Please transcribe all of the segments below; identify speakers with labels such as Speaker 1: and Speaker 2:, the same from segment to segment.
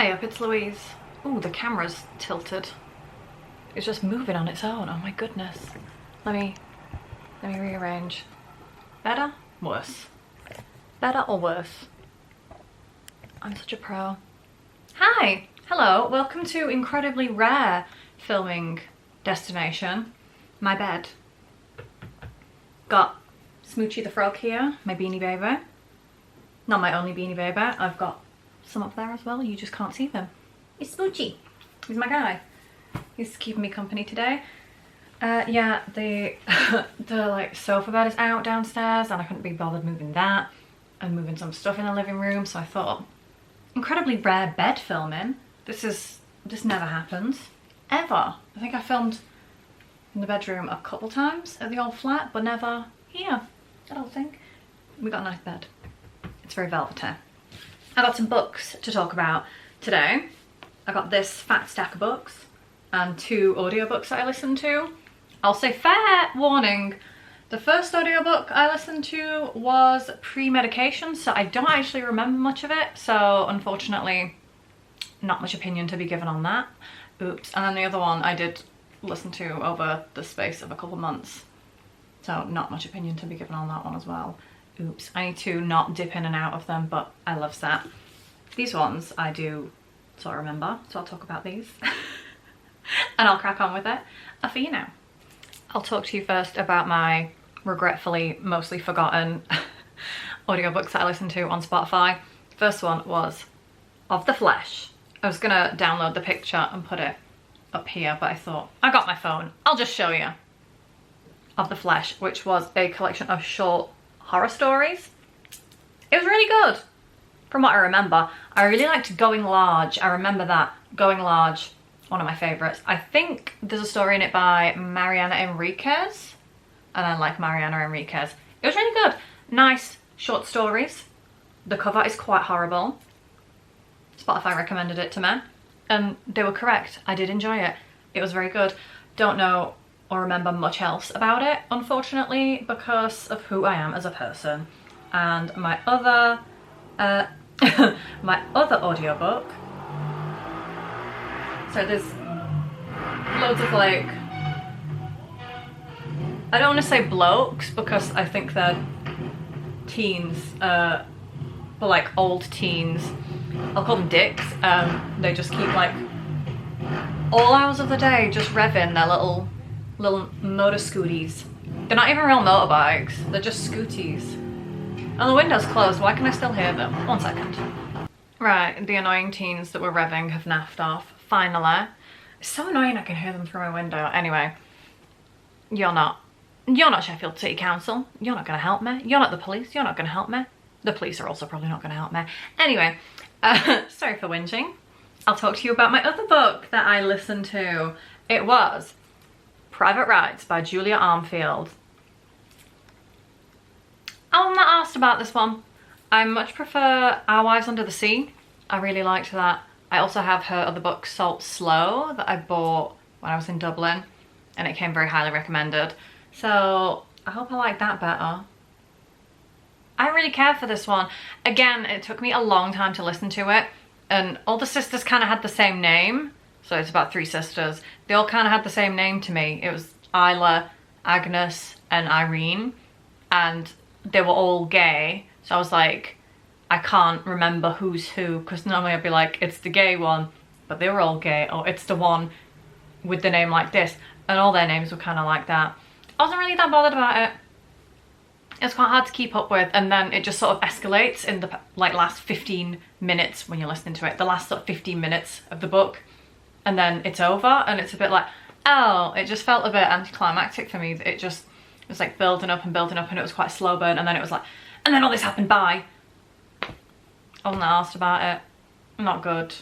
Speaker 1: Eyup, it's Louise. Ooh, the camera's tilted. It's just moving on its own. Oh my goodness. Let me rearrange. Better? Worse. Better or worse? I'm such a pro. Hi! Hello, welcome to incredibly rare filming destination. My bed. Got Smoochie the frog here, my beanie baby. Not my only beanie baby, I've got some up there as well, you just can't see them. It's Smoochie. He's my guy. He's keeping me company today. Yeah, the like sofa bed is out downstairs and I couldn't be bothered moving that and moving some stuff in the living room, so I thought, incredibly rare bed filming. This never happens. Ever. I think I filmed in the bedroom a couple times at the old flat, but never here, I don't think. We got a nice bed. It's very velvety. I got some books to talk about today. I got this fat stack of books and 2 audiobooks that I listened to. I'll say fair warning, the first audiobook I listened to was pre-medication, so I don't actually remember much of it, so unfortunately not much opinion to be given on that. Oops. And then the other one I did listen to over the space of a couple months, so not much opinion to be given on that one as well. Oops. I need to not dip in and out of them, but I love that. These ones I do sort of remember, so I'll talk about these and I'll crack on with it for you now. I'll talk to you first about my regretfully mostly forgotten audiobooks that I listened to on Spotify. First one was Of the Flesh. I was gonna download the picture and put it up here, but I thought, I got my phone, I'll just show you. Of the Flesh, which was a collection of short horror stories. It was really good. From what I remember, I really liked Going Large. I remember that. Going Large, one of my favourites. I think there's a story in it by Mariana Enriquez, and I like Mariana Enriquez. It was really good. Nice short stories. The cover is quite horrible. Spotify recommended it to me, and they were correct. I did enjoy it. It was very good. Don't know or remember much else about it, unfortunately, because of who I am as a person. And my other my other audiobook, so there's loads of like, I don't want to say blokes because I think they're teens, but like old teens. I'll call them dicks. They just keep like all hours of the day just revving their little motor scooties. They're not even real motorbikes, they're just scooties. And the window's closed, why can I still hear them? 1 second. Right, the annoying teens that were revving have naffed off, finally. It's so annoying I can hear them through my window. Anyway, you're not Sheffield City Council, you're not gonna help me. You're not the police, you're not gonna help me. The police are also probably not gonna help me. Anyway, sorry for whinging. I'll talk to you about my other book that I listened to. It was Private Rights by Julia Armfield. I'm not asked about this one. I much prefer Our Wives Under the Sea. I really liked that. I also have her other book, Salt Slow, that I bought when I was in Dublin, and it came very highly recommended. So I hope I like that better. I really care for this one. Again, it took me a long time to listen to it, and all the sisters kind of had the same name. So it's about 3 sisters. They all kind of had the same name to me. It was Isla, Agnes, and Irene, and they were all gay. So I was like, I can't remember who's who, because normally I'd be like, it's the gay one, but they were all gay, or it's the one with the name like this, and all their names were kind of like that. I wasn't really that bothered about it. It's quite hard to keep up with, and then it just sort of escalates in the like last 15 minutes when you're listening to it. The last sort of 15 minutes of the book, and then it's over, and it's a bit like, oh, it just felt a bit anticlimactic for me. It was like building up, and it was quite a slow burn, and then it was like, and then all this happened, bye. I wasn't asked about it. Not good.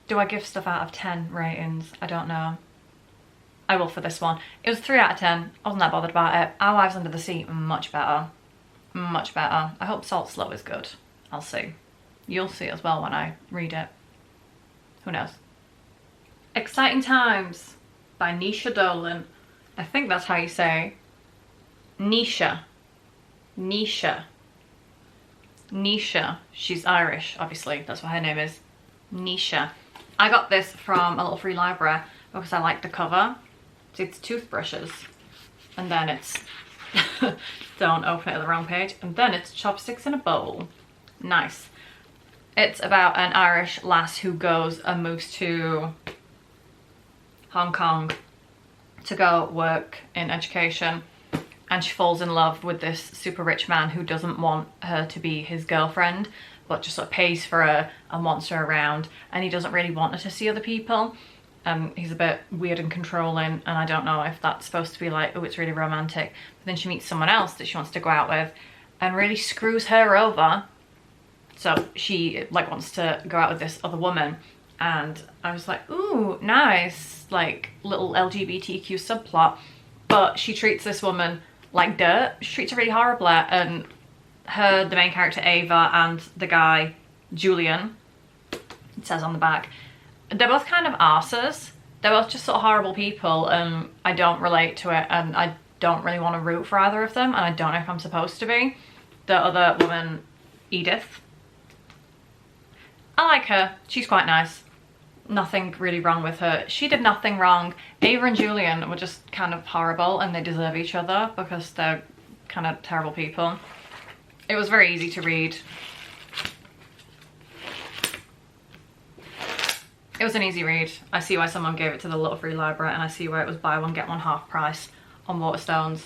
Speaker 1: Do I give stuff out of 10 ratings? I don't know. I will for this one. It was 3 out of 10. I wasn't that bothered about it. Our Wives Under the Sea, much better. Much better. I hope Salt Slow is good. I'll see. You'll see as well when I read it. Who knows? Exciting Times by Nisha Dolan. I think that's how you say Nisha. Nisha. She's Irish, obviously. That's what her name is. Nisha. I got this from a little free library because I like the cover. It's toothbrushes. And then it's... don't open it at the wrong page. And then it's chopsticks in a bowl. Nice. It's about an Irish lass who goes and moves to Hong Kong to go work in education, and she falls in love with this super rich man who doesn't want her to be his girlfriend, but just sort of pays for her and wants her around, and he doesn't really want her to see other people. He's a bit weird and controlling, and I don't know if that's supposed to be like, oh, it's really romantic. But then she meets someone else that she wants to go out with and really screws her over. So she like wants to go out with this other woman, and I was like, ooh, nice, like little LGBTQ subplot. But she treats this woman like dirt. She treats her really horribly, and her, the main character Ava, and the guy Julian, it says on the back, they're both kind of arses. They're both just sort of horrible people, and I don't relate to it, and I don't really want to root for either of them, and I don't know if I'm supposed to be. The other woman, Edith, I like her. She's quite nice. Nothing really wrong with her. She did nothing wrong. Ava and Julian were just kind of horrible, and they deserve each other because they're kind of terrible people. It was very easy to read. It was an easy read. I see why someone gave it to the little free library, and I see where it was buy one get one half price on Waterstones.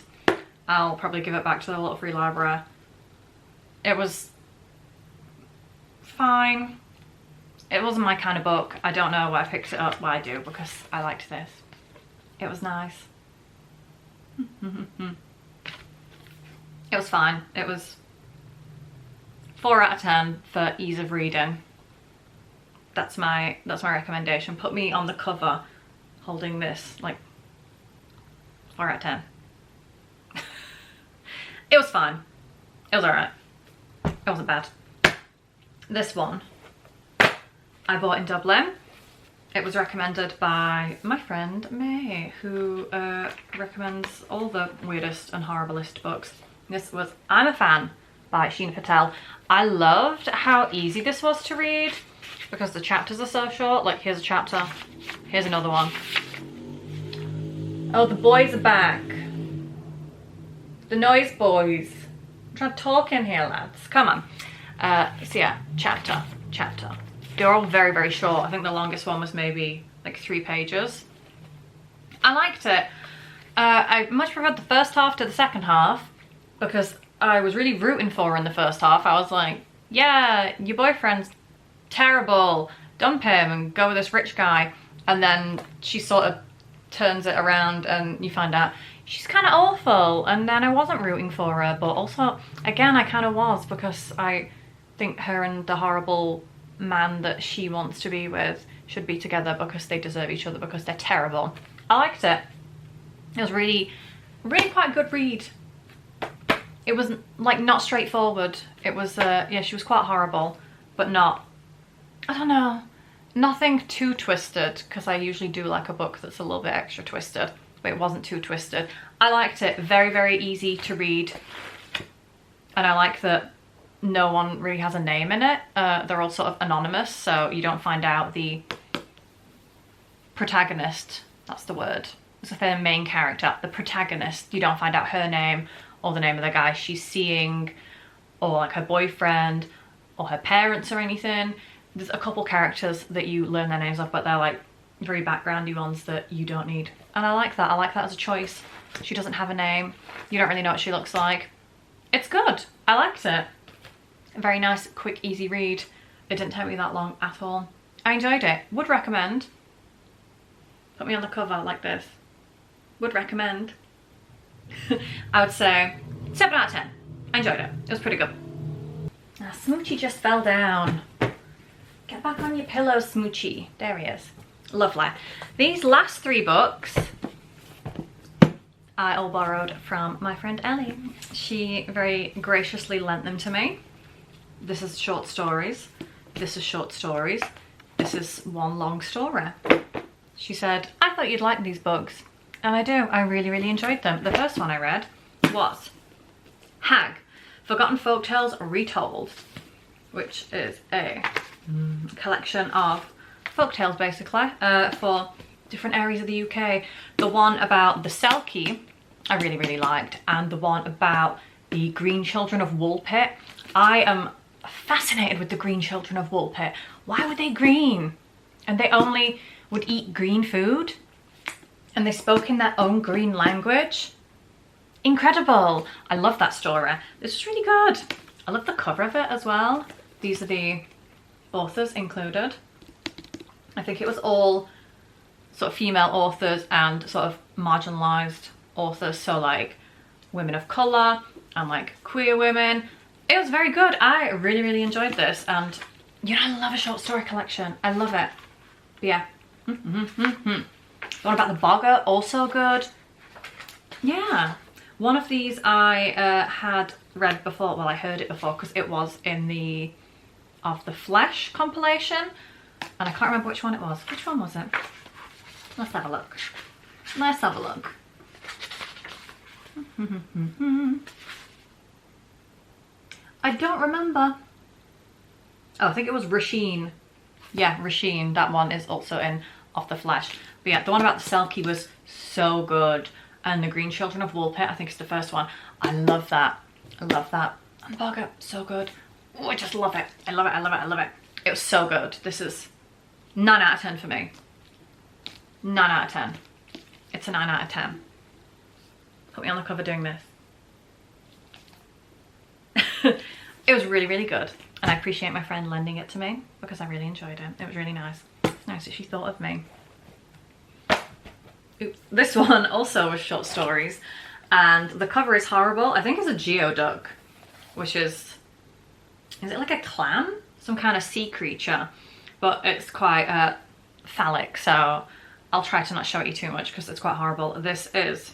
Speaker 1: I'll probably give it back to the little free library. It was fine. It wasn't my kind of book. I don't know why I picked it up. Well, I do, because I liked this. It was nice. It was fine. It was 4 out of 10 for ease of reading. That's my recommendation. Put me on the cover holding this, like 4 out of 10. It was fine. It was alright. It wasn't bad. This one I bought in Dublin. It was recommended by my friend May, who recommends all the weirdest and horriblest books. This was I'm a Fan by Sheena Patel. I loved how easy this was to read because the chapters are so short. Like, here's a chapter, here's another one. Oh, the boys are back. The noise boys. I'm trying to talk in here, lads. Come on. So yeah, chapter. They're all very, very short. I think the longest one was maybe like 3 pages. I liked it. I much preferred the first half to the second half because I was really rooting for her in the first half. I was like, yeah, your boyfriend's terrible. Dump him and go with this rich guy. And then she sort of turns it around and you find out she's kind of awful. And then I wasn't rooting for her, but also, again, I kind of was because I think her and the horrible man that she wants to be with should be together because they deserve each other because they're terrible. I liked it. It was really quite a good read. It was like not straightforward. It was yeah, she was quite horrible, but not, I don't know, nothing too twisted, because I usually do like a book that's a little bit extra twisted, but it wasn't too twisted. I liked it. Very, very easy to read, and I like that no one really has a name in it. They're all sort of anonymous, so you don't find out the protagonist, that's the word, it's the main character, the protagonist. You don't find out her name or the name of the guy she's seeing, or like her boyfriend or her parents or anything. There's a couple characters that you learn their names of, but they're like very backgroundy ones that you don't need, and I like that. I like that as a choice. She doesn't have a name, you don't really know what she looks like. It's good. I liked it. A very nice, quick, easy read. It didn't take me that long at all. I enjoyed it. Would recommend. Put me on the cover like this. Would recommend. I would say 7 out of 10. I enjoyed it. It was pretty good. Ah, Smoochie just fell down. Get back on your pillow, Smoochie. There he is. Lovely. These last 3 books I all borrowed from my friend Ellie. She very graciously lent them to me. This is short stories. This is short stories. This is one long story. She said, I thought you'd like these books. And I do. I really, really enjoyed them. The first one I read was Hag Forgotten Folktales Retold, which is a collection of folktales basically for different areas of the UK. The one about the Selkie I really, really liked, and the one about the Green Children of Woolpit. I am fascinated with the Green Children of Woolpit. Why were they green? And they only would eat green food, and they spoke in their own green language. Incredible. I love that story. This is really good. I love the cover of it as well. These are the authors included. I think it was all sort of female authors and sort of marginalized authors, so like women of color and like queer women. It was very good. I really, really enjoyed this, and you know, I love a short story collection. I love it. But yeah. The one about the Bogger, also good. Yeah. One of these I had read before, well, I heard it before because it was in the Of the Flesh compilation, and I can't remember which one it was. Which one was it? Let's have a look. Let's have a look. I don't remember. Oh, I think it was Rasheen. Yeah, Rasheen. That one is also in Of the Flesh. But yeah, the one about the Selkie was so good. And the Green Children of Woolpit, I think it's the first one. I love that. I love that. And the Bogger, so good. Oh, I just love it. I love it, I love it, I love it. It was so good. This is 9 out of 10 for me. 9 out of 10. It's a 9 out of 10. Put me on the cover doing this. It was really, really good. And I appreciate my friend lending it to me because I really enjoyed it. It was really nice. It's nice that she thought of me. Oops. This one also was short stories, and the cover is horrible. I think it's a geoduck, which is it like a clam? Some kind of sea creature, but it's quite phallic, so I'll try to not show it you too much because it's quite horrible. This is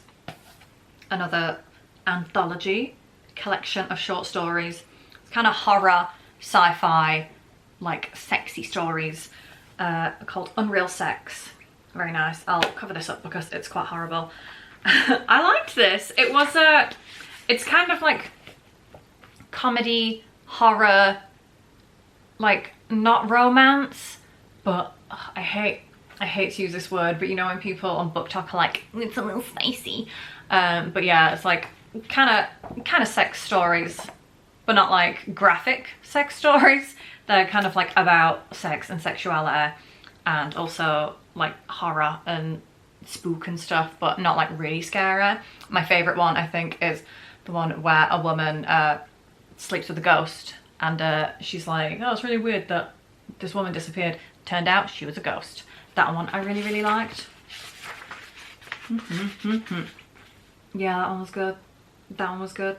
Speaker 1: another anthology collection of short stories. It's kind of horror, sci-fi, like sexy stories called Unreal Sex. Very nice. I'll cover this up because it's quite horrible. I liked this. It was it's kind of like comedy, horror, like not romance, but I hate to use this word, but you know when people on Book Talk are like, it's a little spicy. But yeah, it's like kind of sex stories, but not like graphic sex stories. They're kind of like about sex and sexuality, and also like horror and spook and stuff, but not like really scary. My favorite one, I think, is the one where a woman sleeps with a ghost, and she's like, oh, it's really weird that this woman disappeared. Turned out she was a ghost. That one I really, really liked. Yeah, that one was good. That one was good.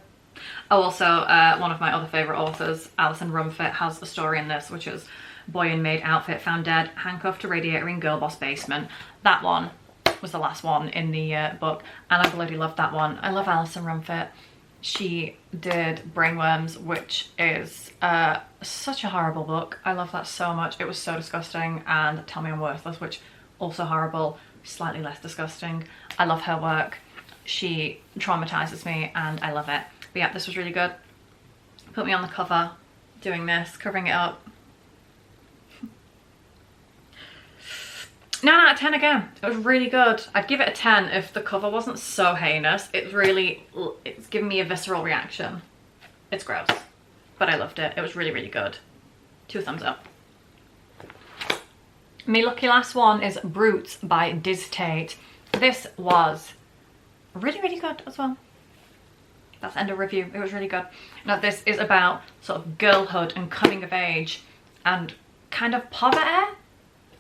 Speaker 1: Oh, also one of my other favorite authors, Alison Rumfitt, has a story in this, which is boy in maid outfit found dead, handcuffed to radiator in girl boss basement. That one was the last one in the book, and I bloody loved that one. I love Alison Rumfitt. She did Brainworms, which is such a horrible book. I love that so much. It was so disgusting. And Tell Me I'm Worthless, which also horrible, slightly less disgusting. I love her work. She traumatizes me and I love it. But yeah, this was really good. Put me on the cover doing this, covering it up. 9 out of 10 again. It was really good. I'd give it a 10 if the cover wasn't so heinous. It's giving me a visceral reaction. It's gross, but I loved it. It was really, really good. 2 thumbs up. My lucky last one is Brutes by Diz Tate. This was really, really good as well. That's end of review. It was really good. Now this is about sort of girlhood and coming of age and kind of poverty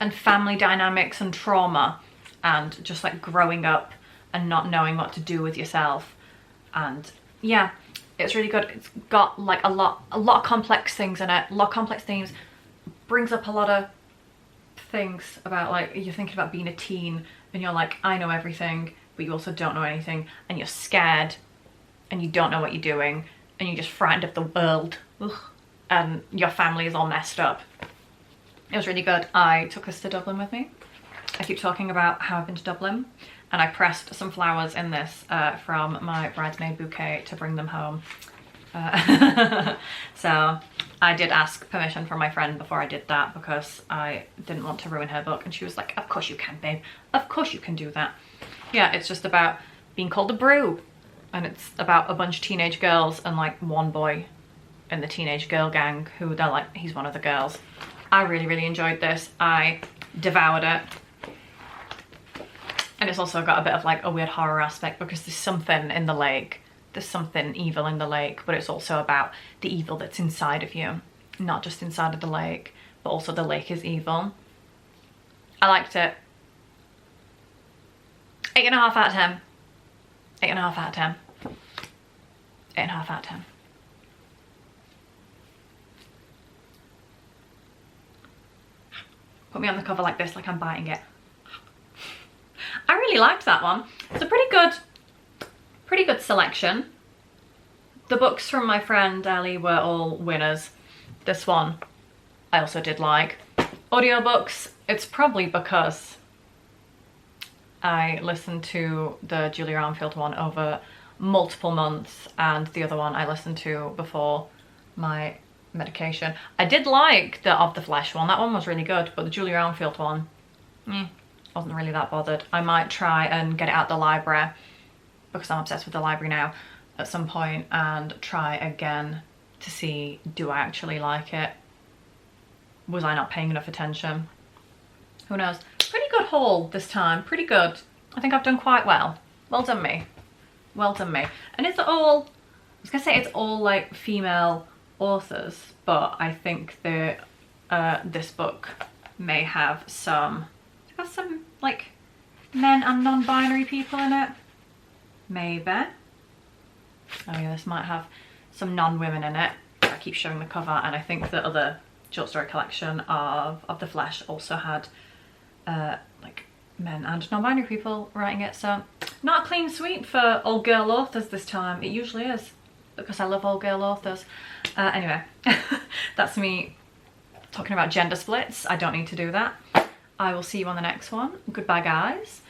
Speaker 1: and family dynamics and trauma and just like growing up and not knowing what to do with yourself. And yeah, it's really good. It's got like a lot of complex things in it, a lot of complex themes. Brings up a lot of things about like, you're thinking about being a teen and you're like, I know everything, but you also don't know anything, and you're scared and you don't know what you're doing and you're just frightened of the world. Ugh. And your family is all messed up. It was really good. I took this to Dublin with me. I keep talking about how I've been to Dublin, and I pressed some flowers in this from my bridesmaid bouquet to bring them home. So I did ask permission from my friend before I did that because I didn't want to ruin her book, and she was like, of course you can, babe, of course you can do that. Yeah, it's just about being called a brew, and it's about a bunch of teenage girls and like one boy in the teenage girl gang who they're like, he's one of the girls. I really, really enjoyed this. I devoured it. And it's also got a bit of like a weird horror aspect because there's something in the lake. There's something evil in the lake, but it's also about the evil that's inside of you. Not just inside of the lake, but also the lake is evil. I liked it. 8.5 out of 10. 8.5 out of 10. 8.5 out of 10. Put me on the cover like this, like I'm biting it. I really liked that one. It's a pretty good selection. The books from my friend Ellie were all winners. This one I also did like. Audiobooks, it's probably because I listened to the Julia Armfield one over multiple months, and the other one I listened to before my medication. I did like the Of the Flesh one. That one was really good, but the Julia Armfield one, wasn't really that bothered. I might try and get it out the library because I'm obsessed with the library now at some point, and try again to see, do I actually like it? Was I not paying enough attention? Who knows? Pretty good haul this time, pretty good. I think I've done quite well. Well done me. Well done me. And it's all, I was gonna say it's all like female authors, but I think that this book may have some like men and non-binary people in it. Maybe. Oh yeah, this might have some non-women in it. I keep showing the cover, and I think the other short story collection of the Flesh also had like men and non-binary people writing it. So not a clean sweep for all girl authors this time. It usually is, because I love all girl authors. Anyway, that's me talking about gender splits. I don't need to do that. I will see you on the next one. Goodbye, guys.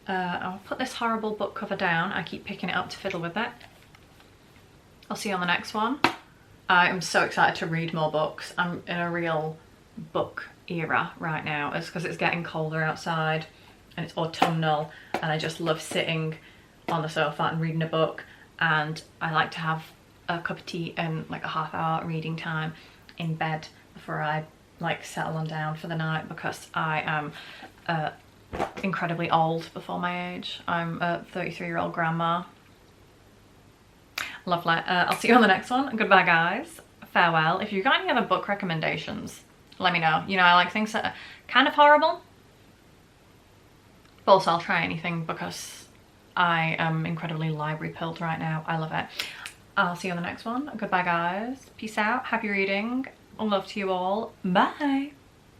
Speaker 1: I'll put this horrible book cover down. I keep picking it up to fiddle with it. I'll see you on the next one. I am so excited to read more books. I'm in a real book era right now. It's because it's getting colder outside and it's autumnal, and I just love sitting on the sofa and reading a book. And I like to have a cup of tea and like a half-hour reading time in bed before I like settle on down for the night, because I am incredibly old before my age. I'm a 33-year-old grandma. Lovely. I'll see you on the next one. Goodbye, guys. Farewell. If you've got any other book recommendations, let me know. You know, I like things that are kind of horrible, but also I'll try anything because I am incredibly library pilled right now. I love it. I'll see you on the next one. Goodbye, guys. Peace out. Happy reading. Love to you all. Bye.